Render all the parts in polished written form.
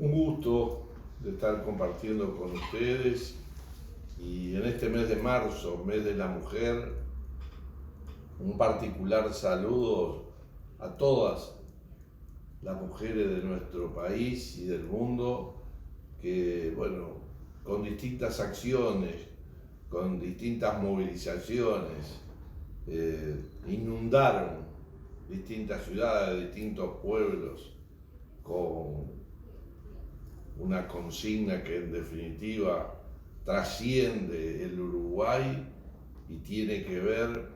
Un gusto de estar compartiendo con ustedes y en este mes de marzo, mes de la mujer, un particular saludo a todas las mujeres de nuestro país y del mundo que, con distintas acciones, con distintas movilizaciones, inundaron distintas ciudades, distintos pueblos con una consigna que en definitiva trasciende el Uruguay y tiene que ver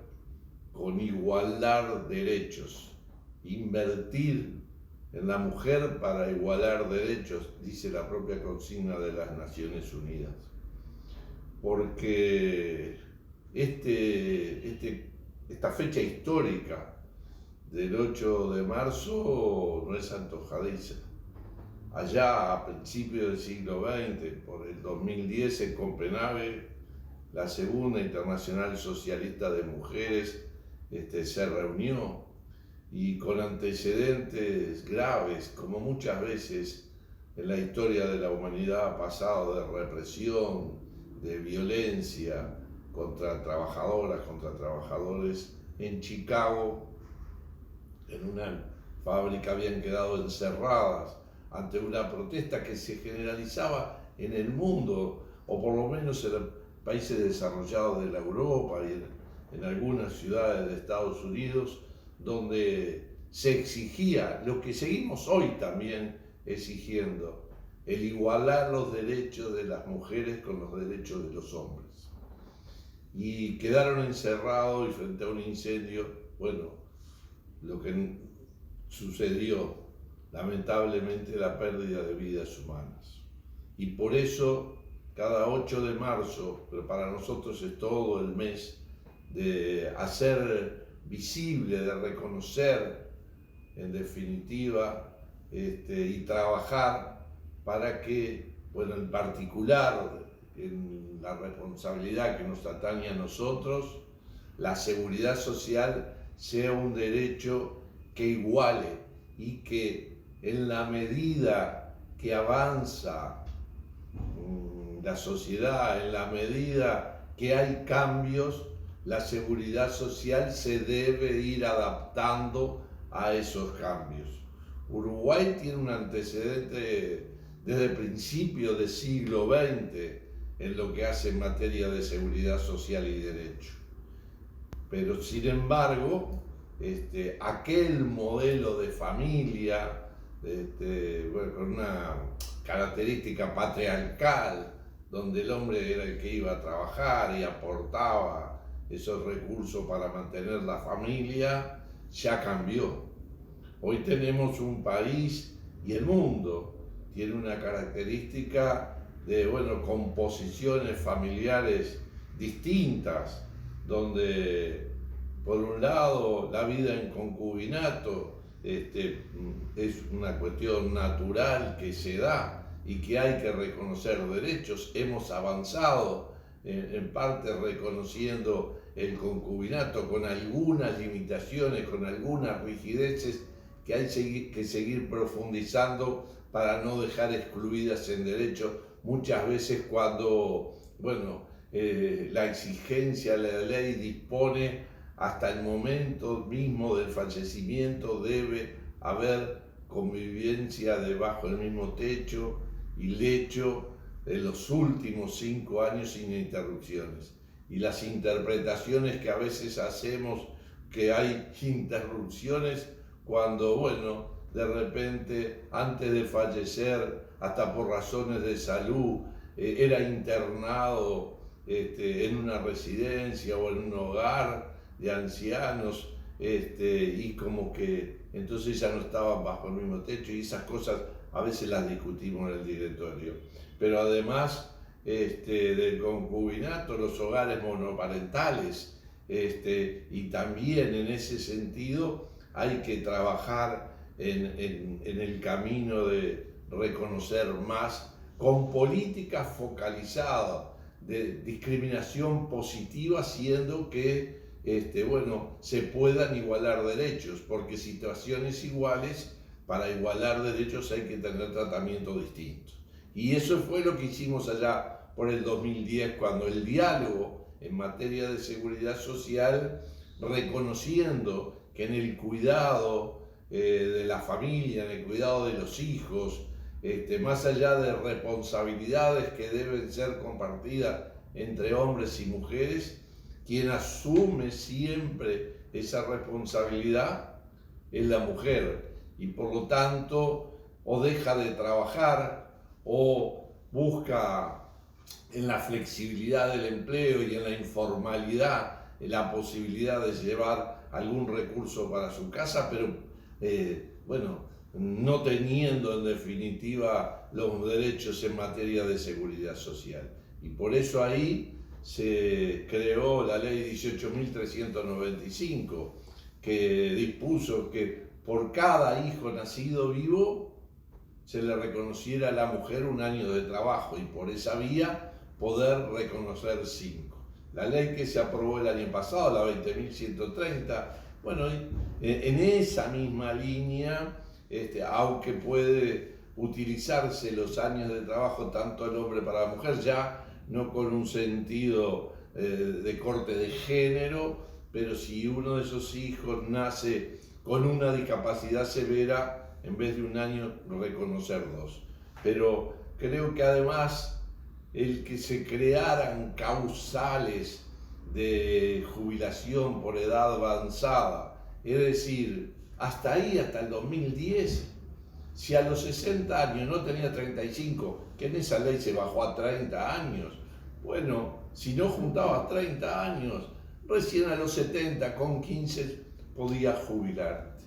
con igualar derechos, invertir en la mujer para igualar derechos, dice la propia consigna de las Naciones Unidas. Porque esta fecha histórica del 8 de marzo no es antojadiza. Allá a principios del siglo XX, por el 2010, en Copenhague, la Segunda Internacional Socialista de Mujeres se reunió y con antecedentes graves, como muchas veces en la historia de la humanidad ha pasado, de represión, de violencia contra trabajadoras, contra trabajadores. En Chicago, en una fábrica, habían quedado encerradas ante una protesta que se generalizaba en el mundo, o por lo menos en los países desarrollados de la Europa y en algunas ciudades de Estados Unidos, donde se exigía lo que seguimos hoy también exigiendo, el igualar los derechos de las mujeres con los derechos de los hombres. Y quedaron encerrados y frente a un incendio, lo que sucedió, lamentablemente, la pérdida de vidas humanas. Y por eso, cada 8 de marzo, pero para nosotros es todo el mes, de hacer visible, de reconocer, en definitiva, y trabajar para que, en particular, en la responsabilidad que nos atañe a nosotros, la seguridad social sea un derecho que iguale y que en la medida que avanza la sociedad, en la medida que hay cambios, la seguridad social se debe ir adaptando a esos cambios. Uruguay tiene un antecedente desde principios del siglo XX en lo que hace en materia de seguridad social y derecho. Pero sin embargo, aquel modelo de familia, con una característica patriarcal, donde el hombre era el que iba a trabajar y aportaba esos recursos para mantener la familia, ya cambió. Hoy tenemos un país y el mundo tiene una característica de composiciones familiares distintas, donde por un lado la vida en concubinato es una cuestión natural que se da y que hay que reconocer derechos. Hemos avanzado en parte reconociendo el concubinato con algunas limitaciones, con algunas rigideces que hay que seguir profundizando para no dejar excluidas en derechos muchas veces cuando la exigencia, la ley dispone hasta el momento mismo del fallecimiento debe haber convivencia debajo del mismo techo y lecho de los últimos 5 años sin interrupciones. Y las interpretaciones que a veces hacemos que hay interrupciones cuando, de repente, antes de fallecer, hasta por razones de salud, era internado en una residencia o en un hogar de ancianos, y como que entonces ya no estaban bajo el mismo techo, y esas cosas a veces las discutimos en el directorio. Pero además del concubinato, los hogares monoparentales, y también en ese sentido hay que trabajar en el camino de reconocer más con políticas focalizadas de discriminación positiva, haciendo que se puedan igualar derechos, porque situaciones iguales para igualar derechos hay que tener tratamientos distintos. Y eso fue lo que hicimos allá por el 2010, cuando el diálogo en materia de seguridad social, reconociendo que en el cuidado de la familia, en el cuidado de los hijos, más allá de responsabilidades que deben ser compartidas entre hombres y mujeres, quien asume siempre esa responsabilidad es la mujer, y por lo tanto o deja de trabajar o busca en la flexibilidad del empleo y en la informalidad la posibilidad de llevar algún recurso para su casa, pero no teniendo en definitiva los derechos en materia de seguridad social. Y por eso ahí se creó la ley 18.395, que dispuso que por cada hijo nacido vivo se le reconociera a la mujer un año de trabajo, y por esa vía poder reconocer 5. La ley que se aprobó el año pasado, la 20.130, en esa misma línea, aunque puede utilizarse los años de trabajo tanto el hombre para la mujer, ya no con un sentido de corte de género, pero si uno de esos hijos nace con una discapacidad severa, en vez de un año, reconocer 2. Pero creo que además el que se crearan causales de jubilación por edad avanzada, es decir, hasta ahí, hasta el 2010, si a los 60 años no tenía 35, que en esa ley se bajó a 30 años, si no juntabas 30 años, recién a los 70 con 15 podías jubilarte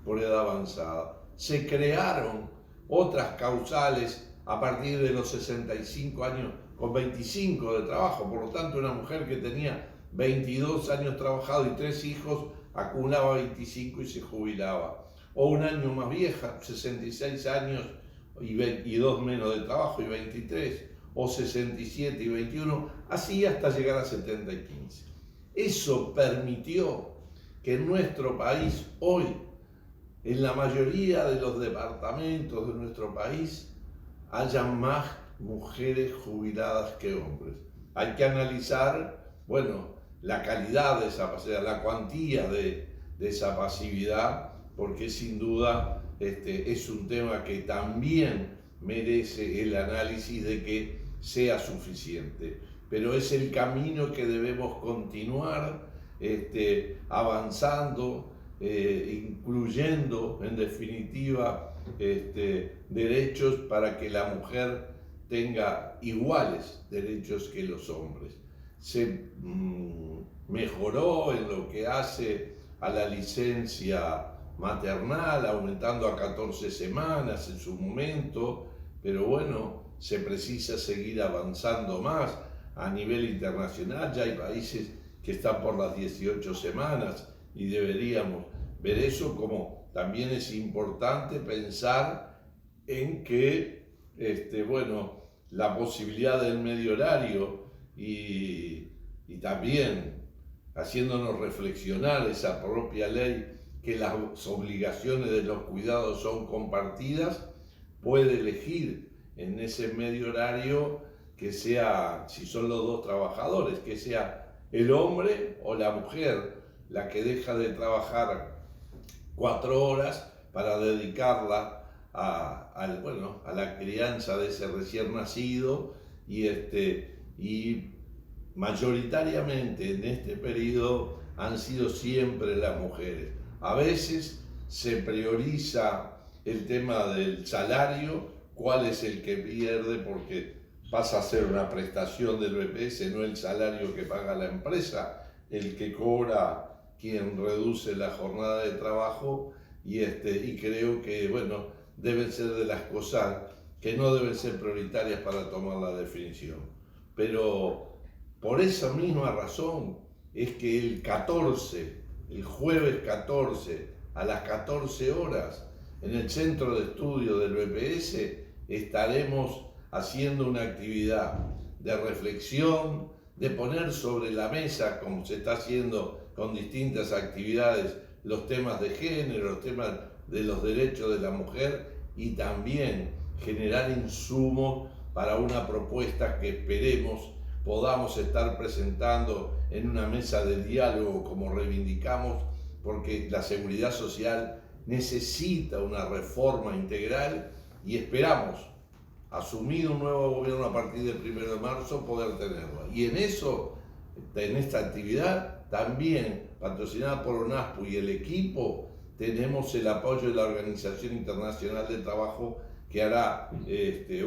por edad avanzada. Se crearon otras causales a partir de los 65 años con 25 de trabajo, por lo tanto una mujer que tenía 22 años trabajado y 3 hijos acumulaba 25 y se jubilaba. O un año más vieja, 66 años y 2 menos de trabajo y 23, o 67 y 21, así hasta llegar a 70 y 15. Eso permitió que en nuestro país hoy, en la mayoría de los departamentos de nuestro país, haya más mujeres jubiladas que hombres. Hay que analizar, la calidad de esa pasividad, la cuantía de esa pasividad, porque sin duda es un tema que también merece el análisis de que sea suficiente. Pero es el camino que debemos continuar avanzando, incluyendo en definitiva derechos para que la mujer tenga iguales derechos que los hombres. Se mejoró en lo que hace a la licencia maternal, aumentando a 14 semanas en su momento, pero se precisa seguir avanzando más a nivel internacional. Ya hay países que están por las 18 semanas y deberíamos ver eso, como también es importante pensar en que la posibilidad del medio horario y también haciéndonos reflexionar esa propia ley, que las obligaciones de los cuidados son compartidas, puede elegir en ese medio horario que sea, si son los dos trabajadores, que sea el hombre o la mujer la que deja de trabajar 4 horas para dedicarla a la crianza de ese recién nacido, y mayoritariamente en este periodo han sido siempre las mujeres. A veces se prioriza el tema del salario, cuál es el que pierde, porque pasa a ser una prestación del BPS, no el salario que paga la empresa, el que cobra quien reduce la jornada de trabajo, y creo que deben ser de las cosas que no deben ser prioritarias para tomar la definición. Pero por esa misma razón es que el jueves 14, a las 14 horas, en el centro de estudio del BPS, estaremos haciendo una actividad de reflexión, de poner sobre la mesa, como se está haciendo con distintas actividades, los temas de género, los temas de los derechos de la mujer y también generar insumos para una propuesta que esperemos podamos estar presentando en una mesa de diálogo como reivindicamos, porque la seguridad social necesita una reforma integral y esperamos, asumido un nuevo gobierno a partir del 1 de marzo, poder tenerlo. Y en eso, en esta actividad, también patrocinada por ONASPU y el equipo, tenemos el apoyo de la Organización Internacional del Trabajo, que hará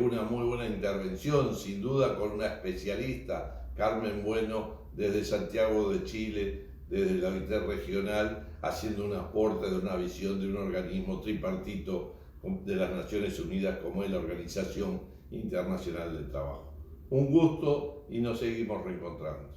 una muy buena intervención, sin duda con una especialista, Carmen Bueno, desde Santiago de Chile, desde la OIT regional, haciendo un aporte de una visión de un organismo tripartito de las Naciones Unidas como es la Organización Internacional del Trabajo. Un gusto y nos seguimos reencontrando.